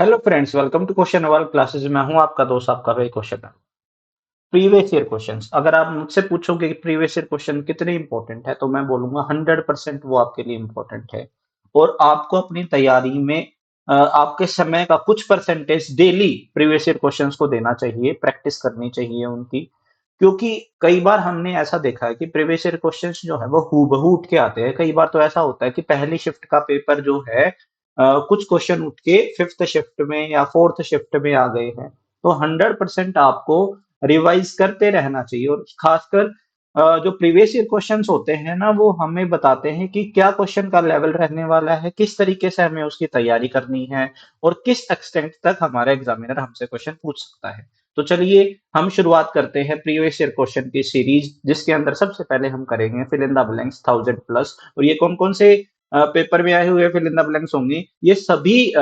Hello friends, welcome to question our classes. मैं हूं आपका दोस्त, आपका भाई क्वेश्चन। प्रीवियस ईयर क्वेश्चंस अगर आप मुझसे पूछोगे कि प्रीवियस ईयर क्वेश्चन कितने इंपॉर्टेंट है, तो मैं बोलूंगा 100% वो आपके लिए इंपॉर्टेंट है। और आपको अपनी तैयारी में आपके समय का कुछ percentage daily previous year questions को देना चाहिए, प्रैक्टिस करनी चाहिए उनकी। क्योंकि कई बार हमने ऐसा देखा है कि प्रीवियस ईयर क्वेश्चंस जो है वो हूबहू उठ के आते हैं। कई बार तो ऐसा होता है कि पहली शिफ्ट का पेपर जो है कुछ क्वेश्चन उठ के फिफ्थ शिफ्ट में या फोर्थ शिफ्ट में आ गए हैं। तो 100% आपको रिवाइज करते रहना चाहिए। और खासकर जो प्रीवियस ईयर क्वेश्चंस होते हैं ना, वो हमें बताते हैं कि क्या क्वेश्चन का लेवल रहने वाला है, किस तरीके से हमें उसकी तैयारी करनी है और किस एक्सटेंट तक हमारा एग्जामिनर हमसे क्वेश्चन पूछ सकता है। तो चलिए हम शुरुआत करते हैं प्रीवियस ईयर क्वेश्चन की सीरीज, जिसके अंदर सबसे पहले हम करेंगे fill in the blanks 1000 plus. और ये कौन कौन से पेपर में आए हुए फिल इन द ब्लैंक्स होंगे? ये सभी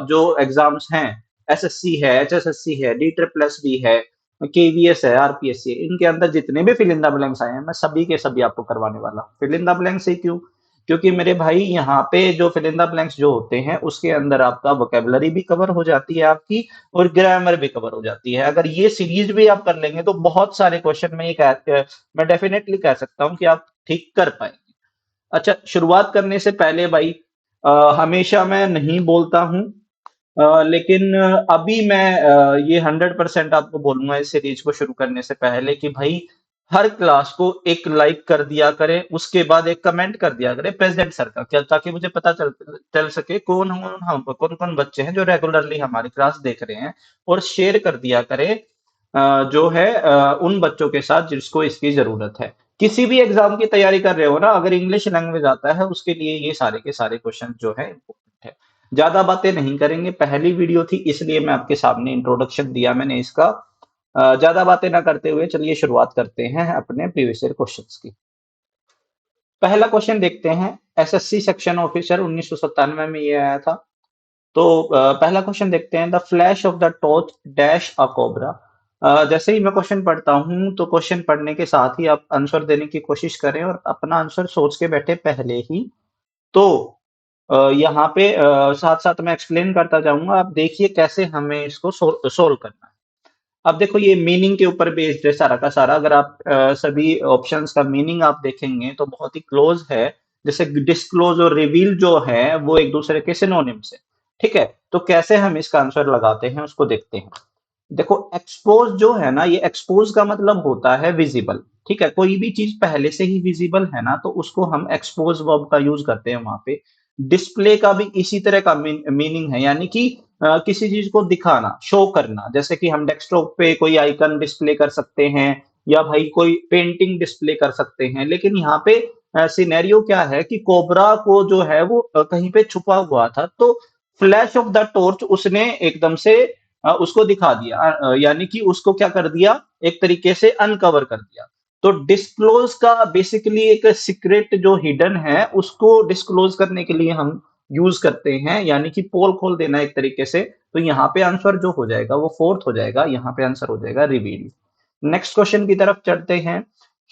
जो एग्जाम्स हैं, एसएससी है, एचएसएससी है, डी ट्रिपल एस बी है, केवीएस है, आरपीएससी है, इनके अंदर जितने भी फिल इन द ब्लैंक्स आए हैं, मैं सभी के सभी आपको करवाने वाला हूँ। फिल इन द ब्लैंक्स से क्यों? क्योंकि मेरे भाई यहाँ पे जो फिल इन द ब्लैंक्स जो होते हैं, उसके अंदर आपका वोकेबलरी भी कवर हो जाती है आपकी, और ग्रामर भी कवर हो जाती है। अगर ये सीरीज भी आप कर लेंगे तो बहुत सारे क्वेश्चन में मैं डेफिनेटली कह सकता हूँ कि आप ठीक कर पाएंगे। अच्छा, शुरुआत करने से पहले भाई, हमेशा मैं नहीं बोलता हूँ, लेकिन अभी मैं ये 100% आपको बोलूंगा इस सीरीज को शुरू करने से पहले कि भाई हर क्लास को एक लाइक कर दिया करें, उसके बाद एक कमेंट कर दिया करें प्रेजेंट सर का, क्या, ताकि मुझे पता चल सके कौन कौन बच्चे हैं जो रेगुलरली हमारी क्लास देख रहे हैं। और शेयर कर दिया करें जो है उन बच्चों के साथ जिसको इसकी जरूरत है। किसी भी एग्जाम की तैयारी कर रहे हो ना, अगर इंग्लिश लैंग्वेज आता है, उसके लिए ये सारे के सारे क्वेश्चन जो है इम्पोर्टेंट है। ज्यादा बातें नहीं करेंगे, पहली वीडियो थी इसलिए मैं आपके सामने इंट्रोडक्शन दिया मैंने इसका। ज्यादा बातें ना करते हुए चलिए शुरुआत करते हैं अपने प्रीवियस ईयर क्वेश्चंस की। पहला क्वेश्चन देखते हैं। एसएससी सेक्शन ऑफिसर 1997 में ये आया था। तो पहला क्वेश्चन देखते हैं। The flash of the torch dash a cobra. जैसे ही मैं क्वेश्चन पढ़ता हूं, तो क्वेश्चन पढ़ने के साथ ही आप आंसर देने की कोशिश करें और अपना आंसर सोच के बैठे पहले ही। तो यहाँ पे साथ साथ मैं एक्सप्लेन करता जाऊंगा, आप देखिए कैसे हमें इसको सोल्व करना है। अब देखो, ये मीनिंग के ऊपर बेस्ड है सारा का सारा। अगर आप सभी ऑप्शंस का मीनिंग आप देखेंगे तो बहुत ही क्लोज है। जैसे डिस्क्लोज और रिवील जो है वो एक दूसरे के सिनोनिम्स है। ठीक है, तो कैसे हम इसका आंसर लगाते हैं उसको देखते हैं। देखो, एक्सपोज जो है ना, ये एक्सपोज का मतलब होता है विजिबल। ठीक है, कोई भी चीज पहले से ही विजिबल है ना, तो उसको हम एक्सपोज वर्ब का यूज करते हैं वहां पे। डिस्प्ले का भी इसी तरह का मीनिंग है, यानी कि किसी चीज को दिखाना, शो करना। जैसे कि हम डेस्कटॉप पे कोई आइकन डिस्प्ले कर सकते हैं, या भाई कोई पेंटिंग डिस्प्ले कर सकते हैं। लेकिन यहाँ पे सिनेरियो क्या है कि कोबरा को जो है वो कहीं पे छुपा हुआ था, तो फ्लैश ऑफ द टॉर्च उसने एकदम से उसको दिखा दिया, यानी कि उसको क्या कर दिया, एक तरीके से अनकवर कर दिया। तो डिस्क्लोज का बेसिकली एक सीक्रेट जो हिडन है, उसको डिस्क्लोज करने के लिए हम यूज करते हैं, यानी कि पोल खोल देना एक तरीके से। तो यहाँ पे आंसर जो हो जाएगा वो फोर्थ हो जाएगा, यहाँ पे आंसर हो जाएगा रिवील। नेक्स्ट क्वेश्चन की तरफ चलते हैं।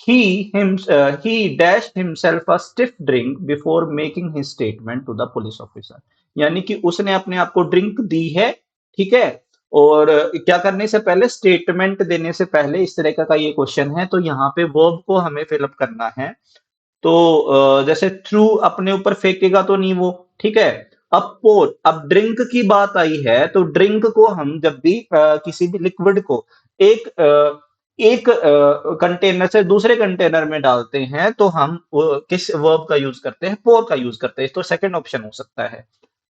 ही ही dash himself a stiff drink before making his statement to the police officer. यानी कि उसने अपने आप को ड्रिंक दी है, ठीक है, और क्या करने से पहले, स्टेटमेंट देने से पहले। इस तरह का ये क्वेश्चन है, तो यहाँ पे वर्ब को हमें फिलअप करना है। तो जैसे थ्रू अपने ऊपर फेंकेगा तो नहीं वो, ठीक है। अब पोर, अब ड्रिंक की बात आई है, तो ड्रिंक को हम जब भी किसी भी लिक्विड को एक कंटेनर से दूसरे कंटेनर में डालते हैं, तो हम किस वर्ब का यूज करते हैं? पोर का यूज करते हैं। तो सेकंड ऑप्शन हो सकता है।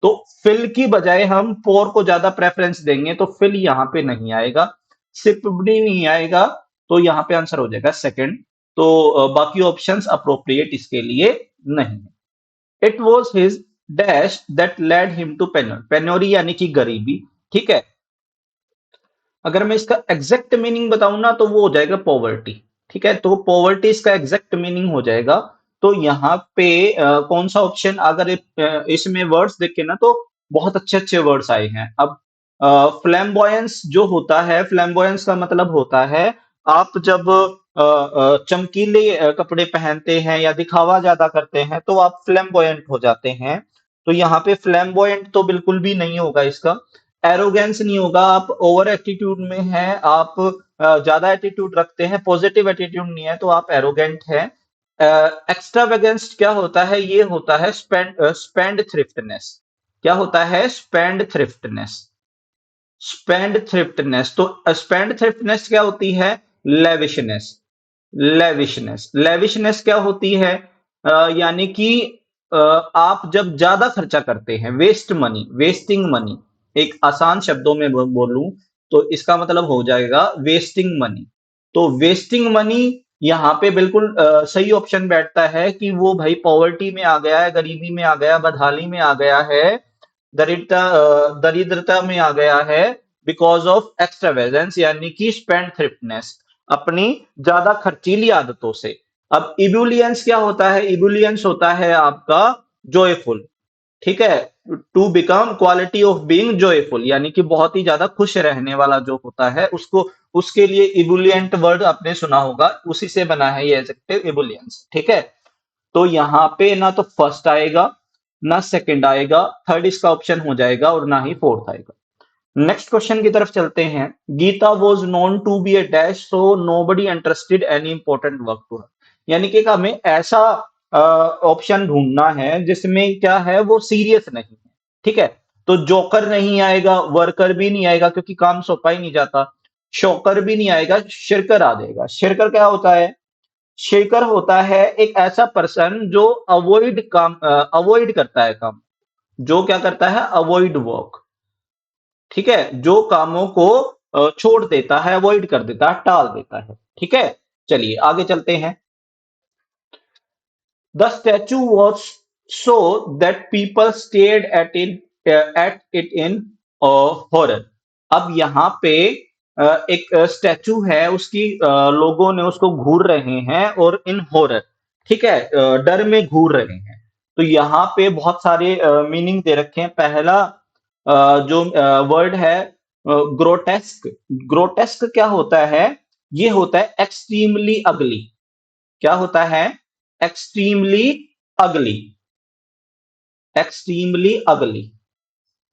तो फिल की बजाय हम पोर को ज्यादा प्रेफरेंस देंगे, तो फिल यहाँ पे नहीं आएगा, सिप भी नहीं आएगा। तो यहाँ पे आंसर हो जाएगा सेकंड। तो बाकी ऑप्शंस अप्रोप्रिएट इसके लिए नहीं है। It was his dash that led him to penury, penury यानी कि गरीबी, ठीक है। अगर मैं इसका एग्जैक्ट मीनिंग बताऊं ना, तो वो हो जाएगा पॉवर्टी। ठीक है, तो पॉवर्टी इसका एग्जैक्ट मीनिंग हो जाएगा। तो यहाँ पे कौन सा ऑप्शन, अगर इसमें वर्ड्स देखे ना, तो बहुत अच्छे अच्छे वर्ड्स आए हैं। अब फ्लैम्बॉयंस जो होता है, फ्लैम्बॉयंस का मतलब होता है, आप जब चमकीले कपड़े पहनते हैं या दिखावा ज्यादा करते हैं, तो आप फ्लैम्बॉयंट हो जाते हैं। तो यहाँ पे फ्लैम्बॉयंट तो बिल्कुल भी नहीं होगा इसका। एरोगेंस नहीं होगा, आप ओवर एटीट्यूड में हैं, आप ज्यादा एटीट्यूड रखते हैं, पॉजिटिव एटीट्यूड नहीं है तो आप एरोगेंट हैं। एक्स्ट्रावेगेंस क्या होता है? ये होता है स्पेंड थ्रिफ्टनेस। क्या होता है? स्पेंड थ्रिफ्टनेस। स्पेंड थ्रिफ्टनेस, तो स्पेंड थ्रिफ्टनेस क्या होती है? लेविशनेस। लेविशनेस क्या होती है? यानी कि आप जब ज्यादा खर्चा करते हैं, वेस्ट मनी, वेस्टिंग मनी। एक आसान शब्दों में बोलूं तो इसका मतलब हो जाएगा वेस्टिंग मनी। तो वेस्टिंग मनी यहाँ पे बिल्कुल सही ऑप्शन बैठता है कि वो भाई पॉवर्टी में आ गया है, गरीबी में आ गया, बदहाली में आ गया है, दरिद्रता में आ गया है, बिकॉज ऑफ एक्स्ट्रावेगेंस यानी कि स्पेंड थ्रिफ्टनेस, अपनी ज्यादा खर्चीली आदतों से। अब इबुलियंस क्या होता है? इबुलियंस होता है आपका जॉयफुल। ठीक है, to become quality of being joyful, यानी कि बहुत ही ज्यादा खुश रहने वाला जो होता है उसको, उसके लिए इबुलियंट वर्ड आपने सुना होगा, उसी से बना है ये एडजेक्टिव इबुलियंस। ठीक है, तो यहाँ पे ना तो फर्स्ट आएगा, ना सेकंड आएगा, थर्ड इसका ऑप्शन हो जाएगा और ना ही फोर्थ आएगा। नेक्स्ट क्वेश्चन की तरफ चलते हैं। Gita was known to be a dash, so nobody interested any important work to her. यानी कि हमें ऐसा ऑप्शन ढूंढना है जिसमें क्या है, वो सीरियस नहीं है। ठीक है, तो जोकर नहीं आएगा, वर्कर भी नहीं आएगा क्योंकि काम सौंपा ही नहीं जाता, शोकर भी नहीं आएगा, शिरकर आ जाएगा। शिरकर क्या होता है? शेकर होता है एक ऐसा पर्सन जो अवॉइड करता है काम, जो क्या करता है? Avoid work. ठीक है, जो कामों को छोड़ देता है, अवॉइड कर देता है, टाल देता है। ठीक है, चलिए आगे चलते हैं। The statue was so that people stared at it in horror. अब यहाँ पे एक स्टैचू है, उसकी लोगों ने उसको घूर रहे हैं और इन हॉरर, ठीक है, डर में घूर रहे हैं। तो यहाँ पे बहुत सारे मीनिंग दे रखे हैं। पहला जो वर्ड है ग्रोटेस्क। ग्रोटेस्क क्या होता है? ये होता है एक्सट्रीमली अगली। क्या होता है? एक्सट्रीमली अगली। एक्सट्रीमली अगली,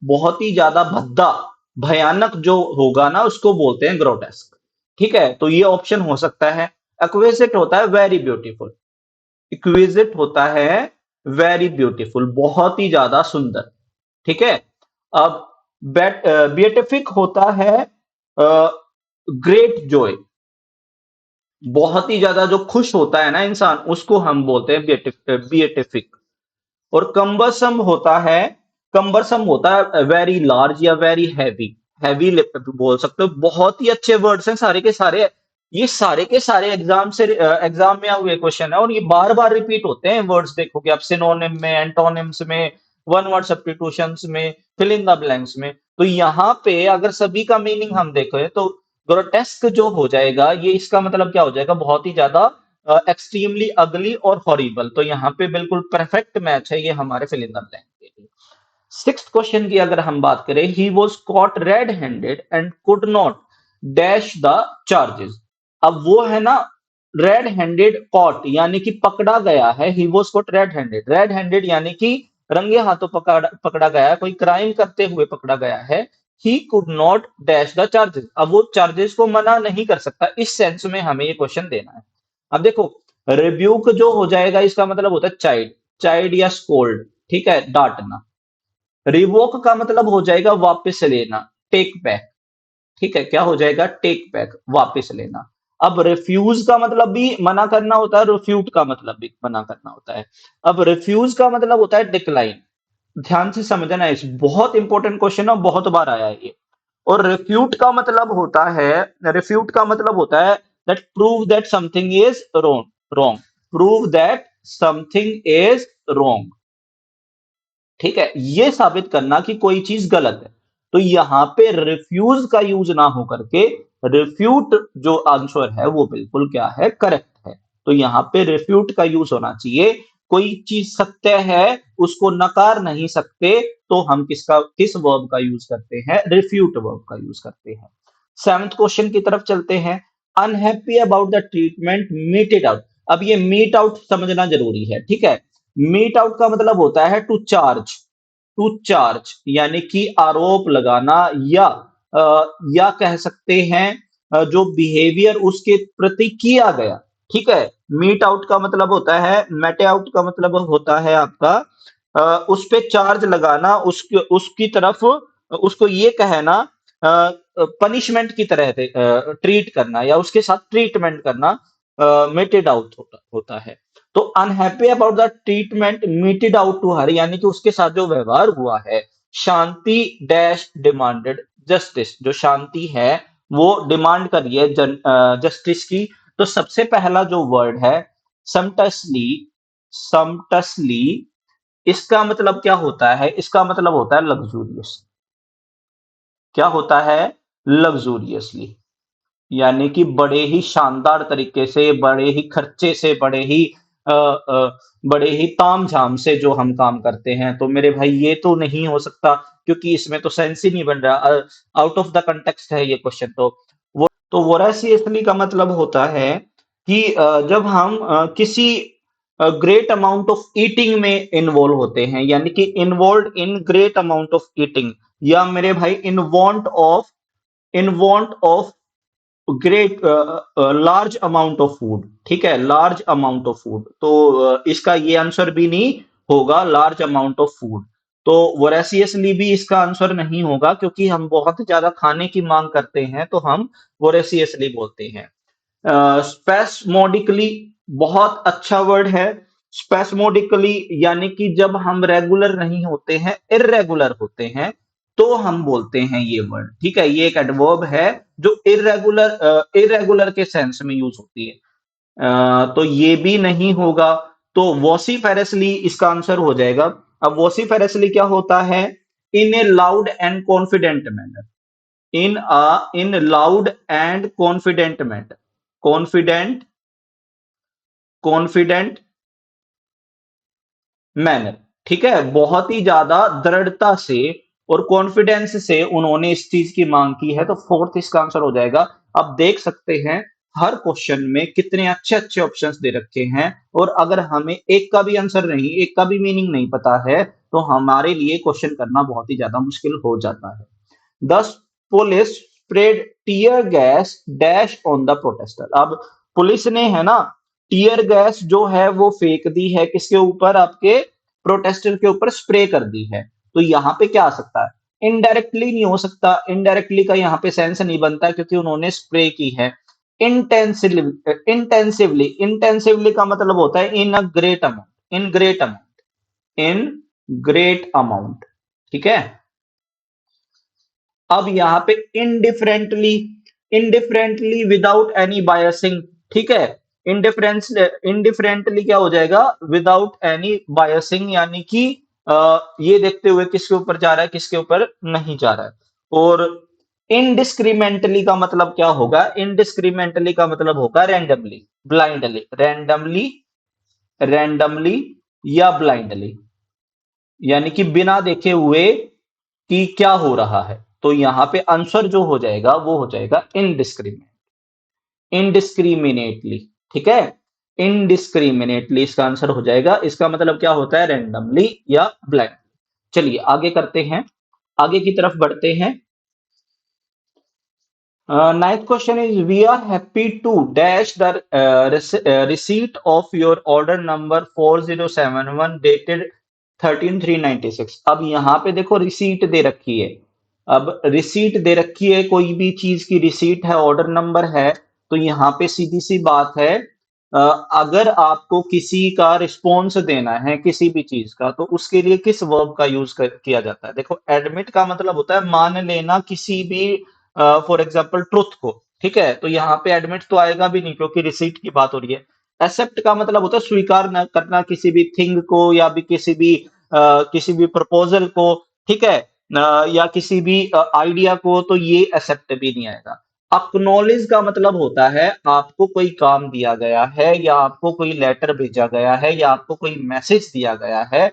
बहुत ही ज्यादा भद्दा, भयानक जो होगा ना उसको बोलते हैं ग्रोटेस्क। ठीक है, तो ये ऑप्शन हो सकता है। एक्विजिट होता है वेरी ब्यूटीफुल। एक्विजिट होता है वेरी ब्यूटीफुल, बहुत ही ज्यादा सुंदर। ठीक है, अब बियटिफिक होता है ग्रेट जॉय। बहुत ही ज्यादा जो खुश होता है ना इंसान, उसको हम बोलते हैं बियटिफिक। और कंबरसम होता है वेरी लार्ज या वेरी हैवी। हैवी बोल सकते हो। बहुत ही अच्छे वर्ड्स हैं सारे के सारे। ये सारे के सारे एग्जाम में हुए क्वेश्चन है और ये बार बार रिपीट होते हैं वर्ड्स। देखोगे आप सिनोनिम में, एंटोनिम्स में, वन वर्ड सब्स्टिट्यूशंस में, फिल इन द ब्लैंक्स में। तो यहाँ पे अगर सभी का मीनिंग हम देखें तो ग्रोटेस्क जो हो जाएगा, ये इसका मतलब क्या हो जाएगा? बहुत ही ज्यादा एक्सट्रीमली अगली और हॉरिबल। तो यहाँ पे बिल्कुल परफेक्ट मैच है ये हमारे फिल इन द ब्लैंक के लिए। सिक्स्थ क्वेश्चन की अगर हम बात करें, he was caught red handed and could not dash the charges. अब वो है ना, रेड हैंडेड कॉट यानी कि पकड़ा गया है। He was caught red handed, red handed यानी कि रंगे हाथों पकड़ा गया है, कोई क्राइम करते हुए पकड़ा गया है। He could not dash the charges, अब वो चार्जेस को मना नहीं कर सकता। इस सेंस में हमें ये क्वेश्चन देना है। अब देखो, रिब्यूक जो हो जाएगा इसका मतलब होता है चाइल्ड, चाइल्ड या स्कोल्ड। ठीक है, डांटना। रिवोक का मतलब हो जाएगा वापस लेना, टेक बैक। ठीक है, क्या हो जाएगा? टेक बैक, वापस लेना। अब रिफ्यूज का मतलब भी मना करना होता है, रिफ्यूट का मतलब भी मना करना होता है। अब रिफ्यूज का मतलब होता है डिक्लाइन। ध्यान से समझना है, इस बहुत इंपॉर्टेंट क्वेश्चन है, बहुत बार आया है ये। और रिफ्यूट का मतलब होता है, रिफ्यूट का मतलब होता है that prove that something is wrong, wrong, prove that something is wrong. ठीक है, ये साबित करना कि कोई चीज गलत है। तो यहां पे रिफ्यूज का यूज ना हो करके रिफ्यूट जो आंसर है वो बिल्कुल क्या है? करेक्ट है। तो यहां पे रिफ्यूट का यूज होना चाहिए। कोई चीज सत्य है, उसको नकार नहीं सकते, तो हम किस वर्ब का यूज करते हैं? रिफ्यूट वर्ब का यूज करते हैं। सेवंथ क्वेश्चन की तरफ चलते हैं। Unhappy about the treatment, meet it out. अब ये मीट आउट समझना जरूरी है। ठीक है, मीट आउट का मतलब होता है टू चार्ज, टू चार्ज यानी कि आरोप लगाना या कह सकते हैं जो बिहेवियर उसके प्रति किया गया, ठीक है। मीट आउट का मतलब होता है, मेटे आउट का मतलब होता है आपका उस पे चार्ज लगाना, उसकी उसकी तरफ उसको ये कहना, पनिशमेंट की तरह ट्रीट करना या उसके साथ ट्रीटमेंट करना मेटेड आउट होता है। तो unhappy about the treatment meted out to her, यानी कि उसके साथ जो व्यवहार हुआ है, शांति डैश डिमांडेड जस्टिस, जो शांति है वो डिमांड कर रही है जस्टिस की। तो सबसे पहला जो वर्ड है समटसली, समटसली, इसका मतलब क्या होता है? इसका मतलब होता है लग्जूरियस। क्या होता है? लग्जूरियसली, यानी कि बड़े ही शानदार तरीके से, बड़े ही खर्चे से, बड़े ही तामझाम से जो हम काम करते हैं। तो मेरे भाई ये तो नहीं हो सकता, क्योंकि इसमें तो सेंस ही नहीं बन रहा, आउट ऑफ द कंटेक्स्ट है ये क्वेश्चन। तो वोरासियसली का मतलब होता है कि जब हम किसी ग्रेट अमाउंट ऑफ ईटिंग में इन्वॉल्व होते हैं, यानी कि involve in great amount of eating, या मेरे भाई in want of great large amount of food, ठीक है, लार्ज अमाउंट ऑफ फूड। तो इसका ये आंसर भी नहीं होगा, लार्ज अमाउंट ऑफ फूड। तो वोरेसियसली भी इसका आंसर नहीं होगा, क्योंकि हम बहुत ज्यादा खाने की मांग करते हैं तो हम वोरेसियसली बोलते हैं। स्पेस्मोडिकली बहुत अच्छा वर्ड है। स्पेस्मोडिकली यानी कि जब हम रेगुलर नहीं होते हैं, इर्रेगुलर होते हैं, तो हम बोलते हैं ये वर्ड, ठीक है। ये एक एडवर्ब है जो इर्रेगुलर के सेंस में यूज होती है। तो ये भी नहीं होगा। तो वोसिफेरसली इसका आंसर हो जाएगा। अब वोसिफेरसली क्या होता है? In a loud and confident manner, in loud and confident manner, confident confident manner, ठीक है। बहुत ही ज्यादा दृढ़ता से और कॉन्फिडेंस से उन्होंने इस चीज की मांग की है, तो फोर्थ इसका आंसर हो जाएगा। अब देख सकते हैं हर क्वेश्चन में कितने अच्छे अच्छे ऑप्शंस दे रखे हैं, और अगर हमें एक का भी आंसर नहीं, एक का भी मीनिंग नहीं पता है, तो हमारे लिए क्वेश्चन करना बहुत ही ज्यादा मुश्किल हो जाता है। 10 police spread tear gas dash on the protester. अब पुलिस ने, है ना, टीयर गैस जो है वो फेंक दी है किसके ऊपर? आपके प्रोटेस्टर के ऊपर स्प्रे कर दी है। तो यहां पे क्या आ सकता है? इनडायरेक्टली नहीं हो सकता, इनडायरेक्टली का यहां पे सेंस नहीं बनता, क्योंकि उन्होंने स्प्रे की है। इंटेंसिवली, इंटेंसिवली का मतलब होता है in a great amount, in great amount, in great amount, ठीक है। अब यहाँ पे indifferently, indifferently without any biasing, ठीक है। इंडिफरेंस, इनडिफरेंटली क्या हो जाएगा? विदाउट एनी बायसिंग, यानी कि ये देखते हुए किसके ऊपर जा रहा है, किसके ऊपर नहीं जा रहा है। और इनडिस्क्रिमेंटली का मतलब क्या होगा? इनडिस्क्रिमेंटली का मतलब होगा रैंडमली, ब्लाइंडली, रैंडमली, रैंडमली या ब्लाइंडली, यानी कि बिना देखे हुए कि क्या हो रहा है। तो यहां पे आंसर जो हो जाएगा वो हो जाएगा इनडिस्क्रिमिनेट, इनडिस्क्रिमिनेटली, ठीक है। इनडिस्क्रिमिनेटली इसका आंसर हो जाएगा। इसका मतलब क्या होता है? रैंडमली या ब्लाइंड। चलिए आगे करते हैं, आगे की तरफ बढ़ते हैं। Ninth question is, we are happy to dash the receipt of your order number 4071 dated 13/3/96। अब यहाँ पे देखो रिसीट दे रखी है। अब रिसीट दे रखी है, कोई भी चीज की रिसीट है, ऑर्डर नंबर है, तो यहाँ पे सीधी सी बात है, अगर आपको किसी का रिस्पॉन्स देना है किसी भी चीज का, तो उसके लिए किस वर्ब का यूज किया जाता है? देखो, एडमिट का मतलब होता है मान लेना किसी भी, फॉर एग्जाम्पल ट्रुथ को, ठीक है। तो यहाँ पे एडमिट तो आएगा भी नहीं, क्योंकि रिसीट की बात हो रही है। एक्सेप्ट का मतलब होता है स्वीकार न करना किसी भी थिंग को, या भी किसी भी प्रपोजल को, ठीक है, या किसी भी आइडिया को, तो ये एक्सेप्ट भी नहीं आएगा। अक्नॉलेज का मतलब होता है आपको कोई काम दिया गया है, या आपको कोई लेटर भेजा गया है, या आपको कोई मैसेज दिया गया है,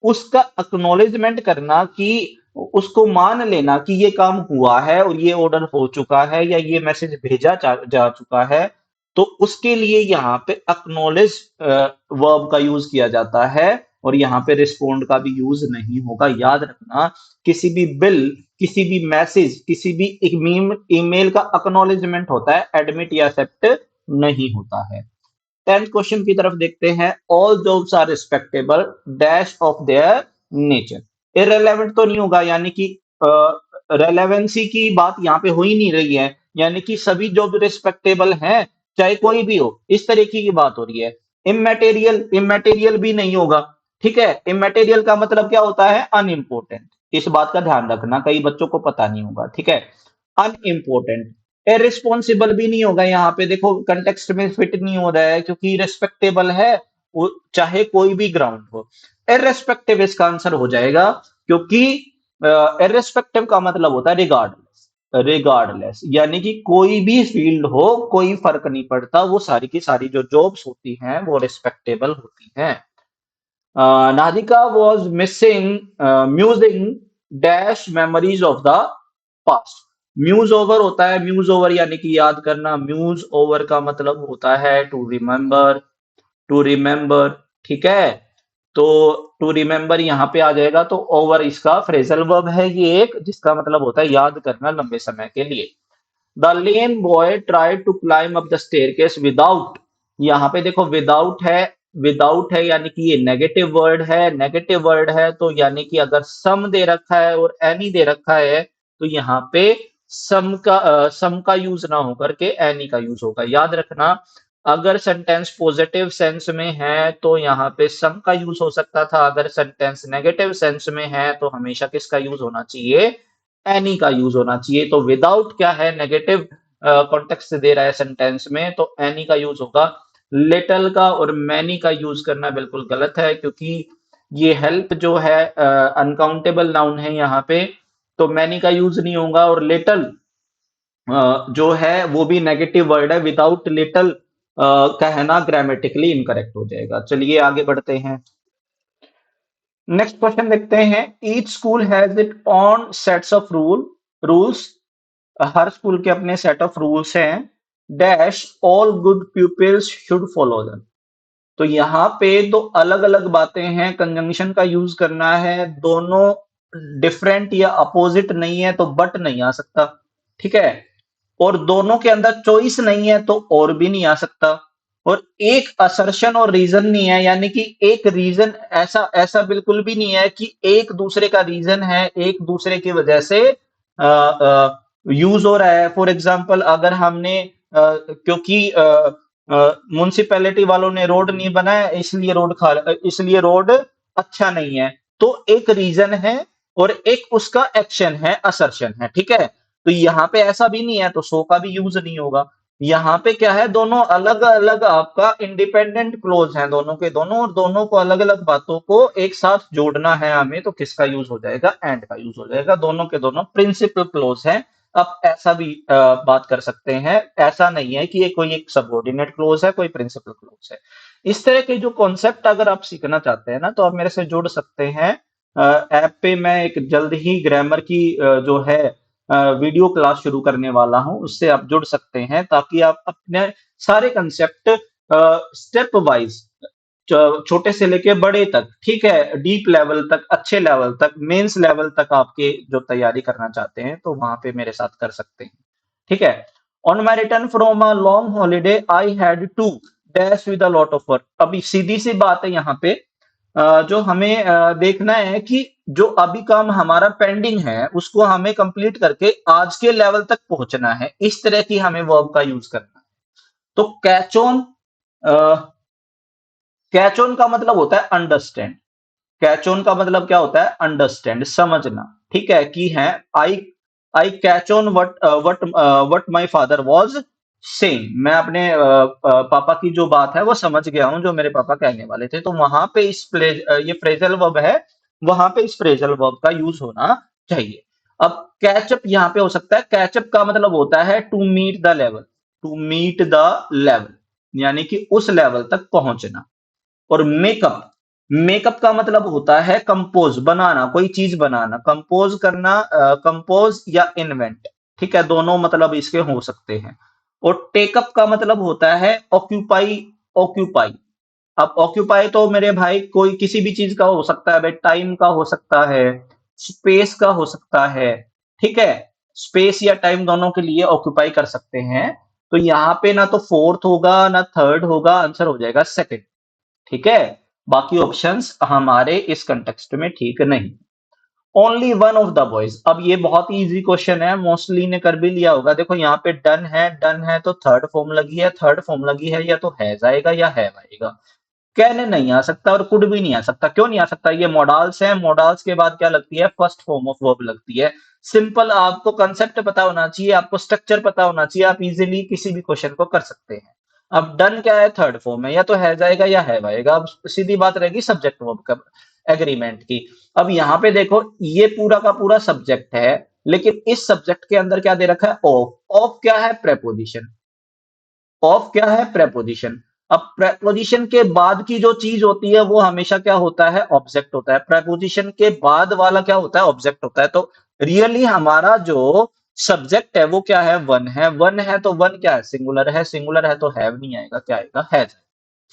उसका अक्नॉलेजमेंट करना, कि उसको मान लेना कि ये काम हुआ है और ये ऑर्डर हो चुका है, या ये मैसेज भेजा जा चुका है। तो उसके लिए यहाँ पे अक्नॉलेज वर्ब का यूज किया जाता है। और यहाँ पे रिस्पोंड का भी यूज नहीं होगा। याद रखना, किसी भी बिल, किसी भी मैसेज, किसी भी ईमेल का एक्नॉलेजमेंट होता है, एडमिट या एक्सेप्ट नहीं होता है। 10th क्वेश्चन की तरफ देखते हैं। All jobs are respectable dash of their nature. Irrelevant तो नहीं होगा, यानी कि रेलेवेंसी की बात यहाँ पे हो ही नहीं रही है, यानी कि सभी जॉब रिस्पेक्टेबल हैं, चाहे कोई भी हो, इस तरीके की बात हो रही है। इमेटेरियल, इमेटेरियल भी नहीं होगा, ठीक है। इमेटेरियल का मतलब क्या होता है? अनइम्पोर्टेंट। इस बात का ध्यान रखना, कई बच्चों को पता नहीं होगा, ठीक है। अनइम्पोर्टेंट। इररिस्पॉन्सिबल भी नहीं होगा, यहाँ पे देखो कंटेक्स्ट में फिट नहीं हो रहा है, क्योंकि रिस्पेक्टेबल है, वो चाहे कोई भी ग्राउंड हो। इररिस्पेक्टिव इसका आंसर हो जाएगा, क्योंकि इररिस्पेक्टिव का मतलब होता है रिगार्डलेस। रिगार्डलेस यानी कि कोई भी फील्ड हो, कोई फर्क नहीं पड़ता, वो सारी की सारी जो जॉब्स होती हैं वो रिस्पेक्टेबल होती हैं। Nadika was missing musing dash memories of the past। Muse over होता है, म्यूज ओवर यानी कि याद करना। म्यूज ओवर का मतलब होता है टू रिमेम्बर, टू रिमेम्बर, ठीक है। तो टू रिमेम्बर यहाँ पे आ जाएगा, तो ओवर इसका फ्रेजल वर्ब है ये एक, जिसका मतलब होता है याद करना लंबे समय के लिए। The lame boy tried to climb up the staircase without. यहाँ पे देखो विदाउट है, विदाउट है यानी कि ये नेगेटिव वर्ड है, नेगेटिव वर्ड है तो यानी कि अगर सम दे रखा है और एनी दे रखा है तो यहाँ पे सम का यूज ना होकर के एनी का यूज होगा। याद रखना, अगर सेंटेंस पॉजिटिव सेंस में है तो यहाँ पे सम का यूज हो सकता था, अगर सेंटेंस नेगेटिव सेंस में है तो हमेशा किसका यूज होना चाहिए? एनी का यूज होना चाहिए। तो विदाउट क्या है? नेगेटिव कॉन्टेक्स्ट दे रहा है सेंटेंस में, तो एनी का यूज होगा। लिटल का और मैनी का यूज करना बिल्कुल गलत है, क्योंकि ये हेल्प जो है अनकाउंटेबल नाउन है यहाँ पे, तो मैनी का यूज नहीं होगा। और लिटल जो है वो भी नेगेटिव वर्ड है, विदाउट लिटल कहना ग्रामेटिकली इनकरेक्ट हो जाएगा। चलिए आगे बढ़ते हैं। नेक्स्ट क्वेश्चन देखते हैं। Each school has it on sets of rules. Her school के अपने सेट ऑफ रूल्स हैं। Dash all good pupils should follow them। तो यहाँ पे दो अलग अलग बातें हैं, कंजंक्शन का यूज करना है, दोनों डिफरेंट या अपोजिट नहीं है तो बट नहीं आ सकता, ठीक है। और दोनों के अंदर चॉइस नहीं है तो और भी नहीं आ सकता। और एक असर्शन और रीजन नहीं है, यानी कि एक रीजन ऐसा ऐसा बिल्कुल भी नहीं है कि एक दूसरे का रीजन है, एक दूसरे की वजह से यूज हो रहा है। फॉर एग्जाम्पल अगर हमने क्योंकि म्युनिसिपैलिटी वालों ने रोड नहीं बनाया इसलिए रोड अच्छा नहीं है, तो एक रीजन है और एक उसका एक्शन है, असर्शन है, ठीक है। तो यहाँ पे ऐसा भी नहीं है तो सो का भी यूज नहीं होगा। यहाँ पे क्या है, दोनों अलग अलग आपका इंडिपेंडेंट क्लोज हैं, दोनों के दोनों, और दोनों को अलग अलग बातों को एक साथ जोड़ना है हमें, तो किसका यूज हो जाएगा? एंड का यूज हो जाएगा। दोनों के दोनों प्रिंसिपल क्लोज हैं। अब ऐसा भी बात कर सकते हैं, ऐसा नहीं है कि ये कोई एक सबऑर्डिनेट क्लोज है, कोई प्रिंसिपल क्लोज है। इस तरह के जो कॉन्सेप्ट अगर आप सीखना चाहते हैं ना, तो आप मेरे से जुड़ सकते हैं। ऐप पे मैं एक जल्द ही ग्रामर की जो है वीडियो क्लास शुरू करने वाला हूं, उससे आप जुड़ सकते हैं, ताकि आप अपने सारे कंसेप्ट स्टेप वाइज, छोटे से लेके बड़े तक, ठीक है, डीप लेवल तक, अच्छे लेवल तक, मेंस लेवल तक आपके जो तैयारी करना चाहते हैं तो वहां पे मेरे साथ कर सकते हैं, ठीक है। On my return from a long holiday I had to dash with a lot of work. अभी सीधी सी बात है यहाँ पे, जो हमें देखना है कि जो अभी काम हमारा पेंडिंग है उसको हमें कंप्लीट करके आज के लेवल तक पहुंचना है, इस तरह की हमें वर्ब का यूज करना है। तो कैच ऑन, कैच ऑन का मतलब होता है अंडरस्टैंड। कैच ऑन का मतलब क्या होता है? अंडरस्टैंड, समझना, ठीक है। कि है I I catch on what my father was saying. मैं अपने पापा की जो बात है वो समझ गया हूं, जो मेरे पापा कहने वाले थे। तो वहां पे ये फ्रेजल वर्ब है, वहां पे इस फ्रेजल वर्ब का यूज होना चाहिए। अब कैचअप यहाँ पे हो सकता है। कैचअप का मतलब होता है to meet the level, to meet the level यानी कि उस लेवल तक पहुंचना। और मेकअप, मेकअप का मतलब होता है कंपोज, बनाना, कोई चीज बनाना, कंपोज करना, कंपोज या इन्वेंट, ठीक है, दोनों मतलब इसके हो सकते हैं। और टेकअप का मतलब होता है ऑक्यूपाई, ऑक्यूपाई, अब ऑक्यूपाई तो मेरे भाई कोई किसी भी चीज का हो सकता है भाई, टाइम का हो सकता है, स्पेस का हो सकता है, ठीक है। स्पेस या टाइम दोनों के लिए ऑक्यूपाई कर सकते हैं। तो यहाँ पे ना तो फोर्थ होगा ना थर्ड होगा, आंसर हो जाएगा सेकंड, ठीक है। बाकी ऑप्शंस हमारे इस कंटेक्स्ट में ठीक नहीं। Only one of the boys, अब ये बहुत ही इजी क्वेश्चन है, मोस्टली ने कर भी लिया होगा। देखो यहाँ पे डन है, डन है तो थर्ड फॉर्म लगी है, थर्ड फॉर्म लगी है, या तो हैज आएगा या हैव आएगा। कहने नहीं आ सकता और कुड भी नहीं आ सकता। क्यों नहीं आ सकता? ये मॉडल्स है, मॉडल्स के बाद क्या लगती है? फर्स्ट फॉर्म ऑफ वर्ब लगती है। सिंपल, आपको कंसेप्ट पता होना चाहिए, आपको स्ट्रक्चर पता होना चाहिए, आप इजीली किसी भी क्वेश्चन को कर सकते हैं। अब डन क्या है? थर्ड फॉर्म है, या तो हैज आएगा या हैव आएगा। अब सीधी बात रहेगी सब्जेक्ट वर्ब का, एग्रीमेंट की। अब यहाँ पे देखो, ये पूरा का पूरा सब्जेक्ट है, लेकिन इस सब्जेक्ट के अंदर क्या दे रखा है? ऑफ। ऑफ क्या है? प्रेपोजिशन। ऑफ क्या है? प्रेपोजिशन। अब प्रेपोजिशन के बाद की जो चीज होती है वो हमेशा क्या होता है? ऑब्जेक्ट होता है। प्रेपोजिशन के बाद वाला क्या होता है? ऑब्जेक्ट होता है। तो रियली हमारा जो सब्जेक्ट है वो क्या है? वन है। वन है तो वन क्या है? सिंगुलर है। सिंगुलर है तो हैव नहीं आएगा, क्या आएगा? हैज।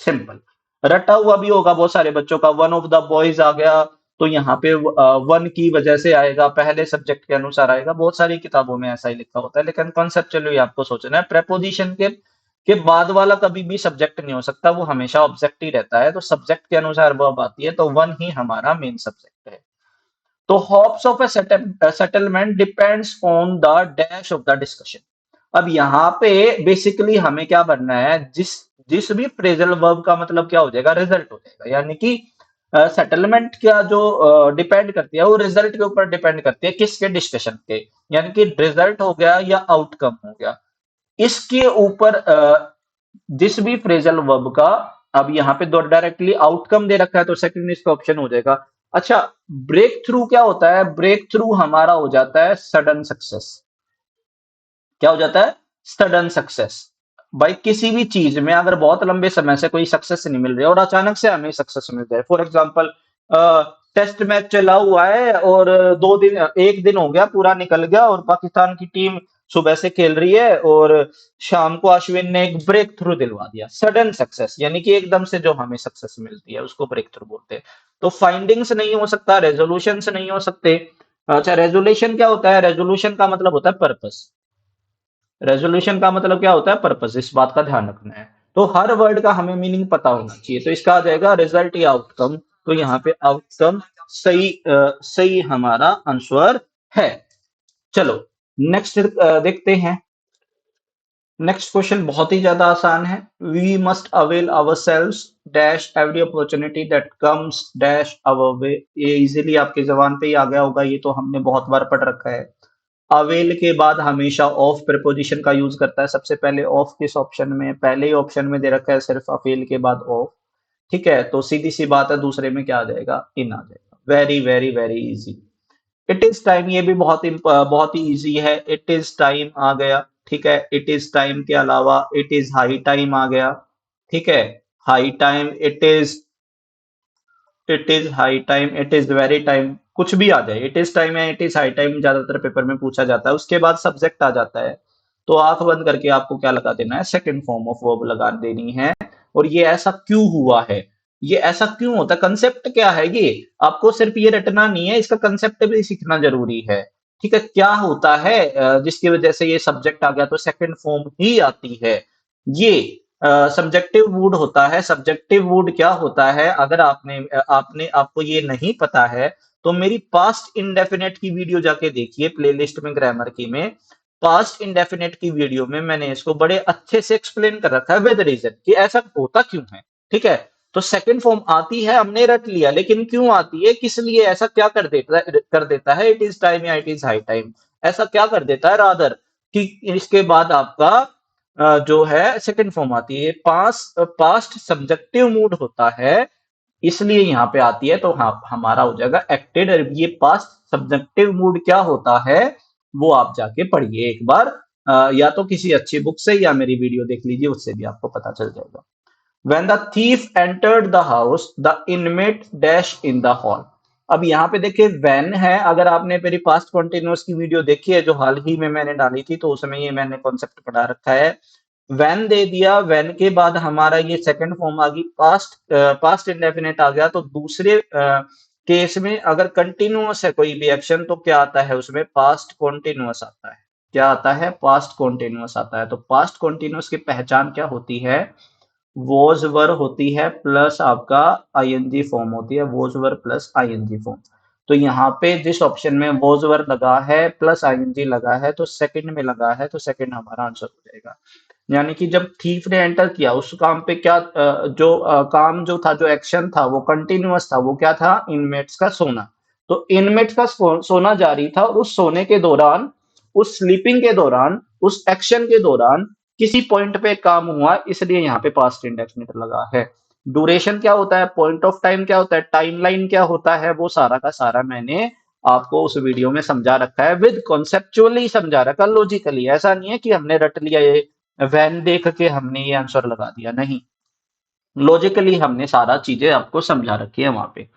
सिंपल। रटा हुआ भी होगा बहुत सारे बच्चों का, वन ऑफ द बॉयज आ गया तो यहाँ पे वन की वजह से आएगा, पहले सब्जेक्ट के अनुसार आएगा। बहुत सारी किताबों में ऐसा ही लिखा होता है, लेकिन कॉन्सेप्चुअली आपको सोचना है, प्रेपोजिशन के बाद वाला कभी भी सब्जेक्ट नहीं हो सकता, वो हमेशा ऑब्जेक्ट ही रहता है। तो सब्जेक्ट के अनुसार वर्ब आती है, तो वन ही हमारा मेन सब्जेक्ट है। तो hopes of A settlement depends on the dash of the discussion. अब यहाँ पे बेसिकली हमें क्या बनना है? जिस जिस भी फ्रेजल वर्ब का मतलब क्या हो जाएगा? रिजल्ट हो जाएगा। यानी कि सेटलमेंट का जो डिपेंड करती है वो रिजल्ट के ऊपर डिपेंड करती है, किसके? डिस्कशन के। यानी कि रिजल्ट हो गया या आउटकम हो गया, इसके ऊपर जिस भी फ्रेजल वर्ब का। अब यहाँ पे दो डायरेक्टली आउटकम दे रखा है, तो सेकंड इसका ऑप्शन हो जाएगा। अच्छा, ब्रेक थ्रू क्या होता है? ब्रेक थ्रू हमारा हो जाता है सडन सक्सेस। क्या हो जाता है? Sudden success. भाई किसी भी चीज में अगर बहुत लंबे समय से कोई सक्सेस नहीं मिल रही है और अचानक से हमें सक्सेस मिल जाए, फॉर एग्जांपल टेस्ट मैच चला हुआ है और 2 दिन, एक दिन हो गया पूरा निकल गया और पाकिस्तान की टीम सुबह से खेल रही है और शाम को अश्विन ने एक ब्रेक थ्रू दिलवा दिया। सडन सक्सेस यानी कि एकदम से जो हमें सक्सेस मिलती है उसको ब्रेक थ्रू बोलते हैं। तो फाइंडिंग्स नहीं हो सकता, रेजोल्यूशन नहीं हो सकते। अच्छा, रेजोल्यूशन क्या होता है? रेजोल्यूशन का मतलब होता है पर्पस। रेजोल्यूशन का मतलब क्या होता है? पर्पस। इस बात का ध्यान रखना है। तो हर वर्ड का हमें मीनिंग पता होना चाहिए। तो इसका आ जाएगा रिजल्ट या आउटकम। तो यहाँ पे आउटकम सही हमारा आंसर है। चलो नेक्स्ट देखते हैं। नेक्स्ट क्वेश्चन बहुत ही ज्यादा आसान है। We must avail ourselves dash every opportunity that comes dash our way. ये इजीली आपके जबान पे ही आ गया होगा, ये तो हमने बहुत बार पढ़ रखा है। अवेल के बाद हमेशा ऑफ प्रीपोजिशन का यूज करता है। सबसे पहले ऑफ किस ऑप्शन में? पहले ही ऑप्शन में दे रखा है सिर्फ अवेल के बाद ऑफ, ठीक है। तो सीधी सी बात है, दूसरे में क्या आ जाएगा? इन आ जाएगा। Very very very easy. It is time, ये भी बहुत ही इजी है। इट इज टाइम आ गया, ठीक है। इट इज टाइम के अलावा इट इज हाई टाइम आ गया, ठीक है। High time, it is high time, it is very time, कुछ भी आ जाए। इट इज टाइम या इट इज हाई टाइम ज्यादातर पेपर में पूछा जाता है। उसके बाद सब्जेक्ट आ जाता है, तो आंख बंद करके आपको क्या लगा देना है? सेकंड फॉर्म ऑफ वर्ब लगा देनी है। और ये ऐसा क्यों हुआ है? ये ऐसा क्यों होता है? कंसेप्ट क्या है ये? आपको सिर्फ ये रटना नहीं है, इसका कंसेप्ट भी सीखना जरूरी है, ठीक है। क्या होता है जिसकी वजह से ये सब्जेक्ट आ गया तो सेकंड फॉर्म ही आती है। ये सब्जेक्टिव वुड होता है। सब्जेक्टिव वुड क्या होता है? अगर आपको ये नहीं पता है तो मेरी पास्ट इंडेफिनेट की वीडियो जाके देखिए, प्लेलिस्ट में ग्रामर की में पास्ट इंडेफिनेट की वीडियो में मैंने इसको बड़े अच्छे से एक्सप्लेन कर रखा है विद रीजन कि ऐसा होता क्यों है, ठीक है। तो सेकंड फॉर्म आती है, हमने रट लिया, लेकिन क्यों आती है, किस लिए, ऐसा क्या कर देता है इट इज टाइम या इट इज हाई टाइम, ऐसा क्या कर देता है रादर कि इसके बाद आपका जो है सेकंड फॉर्म आती है। पास्ट सब्जेक्टिव मूड होता है, इसलिए यहाँ पे आती है। तो हाँ, हमारा हो जाएगा एक्टेड। ये पास्ट सब्जेक्टिव मूड क्या होता है वो आप जाके पढ़िए एक बार, या तो किसी अच्छी बुक से या मेरी वीडियो देख लीजिए, उससे भी आपको पता चल जाएगा। When the thief entered the house, the inmate dash in the hall. अब यहाँ पे देखिए when है। अगर आपने मेरी पास्ट कॉन्टिन्यूअस की वीडियो देखी है जो हाल ही में मैंने डाली थी, तो उसमें ये मैंने कॉन्सेप्ट पढ़ा रखा है। व्हेन दे दिया, व्हेन के बाद हमारा ये सेकंड फॉर्म आ गई पास्ट इंडेफिनिट आ गया। तो दूसरे केस में अगर कंटिन्यूअस है कोई भी एक्शन तो क्या आता है उसमें, पास्ट कॉन्टिन्यूअस आता है। क्या आता है, पास्ट कॉन्टिन्यूअस आता है। तो पास्ट कॉन्टिन्यूअस की पहचान क्या होती है, वॉज वर होती है प्लस आपका आईएनजी फॉर्म होती है, was were plus ING form. तो यहाँ पे जिस ऑप्शन में वॉज वर लगा है प्लस आईएनजी लगा है तो सेकंड में लगा है, तो सेकंड हमारा आंसर हो जाएगा। यानी कि जब थीफ ने एंटर किया उस काम पे क्या काम जो था, जो एक्शन था वो कंटिन्यूअस था, वो क्या था, इनमेट्स का सोना। तो इनमेट्स का सोना जारी था और उस सोने के दौरान, उस स्लीपिंग के दौरान, उस एक्शन के दौरान किसी पॉइंट पे काम हुआ, इसलिए यहाँ पे पास्ट इंडेफिनिट लगा है। ड्यूरेशन क्या होता है, पॉइंट ऑफ टाइम क्या होता है, टाइमलाइन क्या होता है, वो सारा का सारा मैंने आपको उस वीडियो में समझा रखा है, विद कॉन्सेप्चुअली समझा रखा, लॉजिकली। ऐसा नहीं है कि हमने रट लिया ये वैन देख के हमने ये आंसर लगा दिया, नहीं, लॉजिकली हमने सारा चीजें आपको समझा रखी है वहां पे।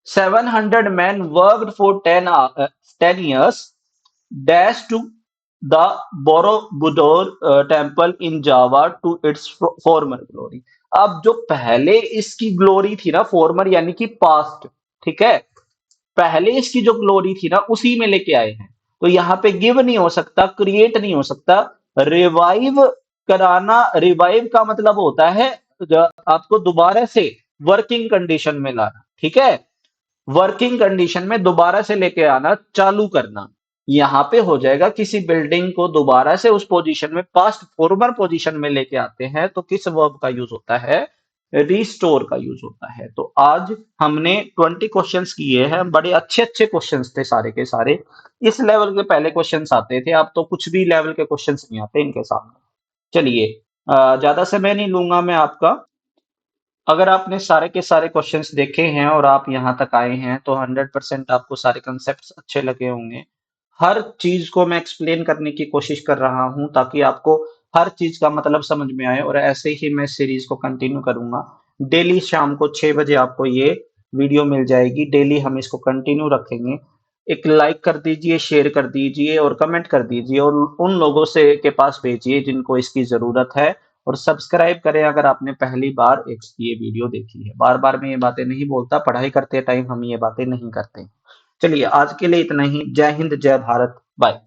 700 men worked for 10 years dash to the Borobudur temple in Java to its former glory। अब जो पहले इसकी ग्लोरी थी ना, फॉर्मर यानी कि पास्ट, ठीक है, पहले इसकी जो ग्लोरी थी ना उसी में लेके आए हैं। तो यहाँ पे गिव नहीं हो सकता, क्रिएट नहीं हो सकता, रिवाइव कराना। रिवाइव का मतलब होता है आपको दोबारा से वर्किंग कंडीशन में लाना, ठीक है, वर्किंग कंडीशन में दोबारा से लेके आना, चालू करना। यहाँ पे हो जाएगा किसी बिल्डिंग को दोबारा से उस पोजीशन में, पास्ट फॉर्मर पोजीशन में लेके आते हैं तो किस वर्ब का यूज होता है, रिस्टोर का यूज होता है। तो आज हमने 20 क्वेश्चंस किए हैं, बड़े अच्छे अच्छे क्वेश्चंस थे सारे के सारे। इस लेवल के पहले क्वेश्चंस आते थे, अब तो कुछ भी लेवल के क्वेश्चंस नहीं आते इनके सामने। चलिए, ज्यादा समय नहीं लूंगा मैं आपका। अगर आपने सारे के सारे क्वेश्चंस देखे हैं और आप यहाँ तक आए हैं तो 100% आपको सारे कंसेप्ट्स अच्छे लगे होंगे। हर चीज को मैं एक्सप्लेन करने की कोशिश कर रहा हूँ ताकि आपको हर चीज का मतलब समझ में आए, और ऐसे ही मैं सीरीज को कंटिन्यू करूंगा। डेली शाम को 6 बजे आपको ये वीडियो मिल जाएगी, डेली हम इसको कंटिन्यू रखेंगे। एक लाइक कर दीजिए, शेयर कर दीजिए और कमेंट कर दीजिए, और उन लोगों से के पास भेजिए जिनको इसकी जरूरत है। और सब्सक्राइब करें अगर आपने पहली बार एक ये वीडियो देखी है। बार बार मैं ये बातें नहीं बोलता, पढ़ाई करते टाइम हम ये बातें नहीं करते। चलिए, आज के लिए इतना ही। जय हिंद, जय भारत, बाय।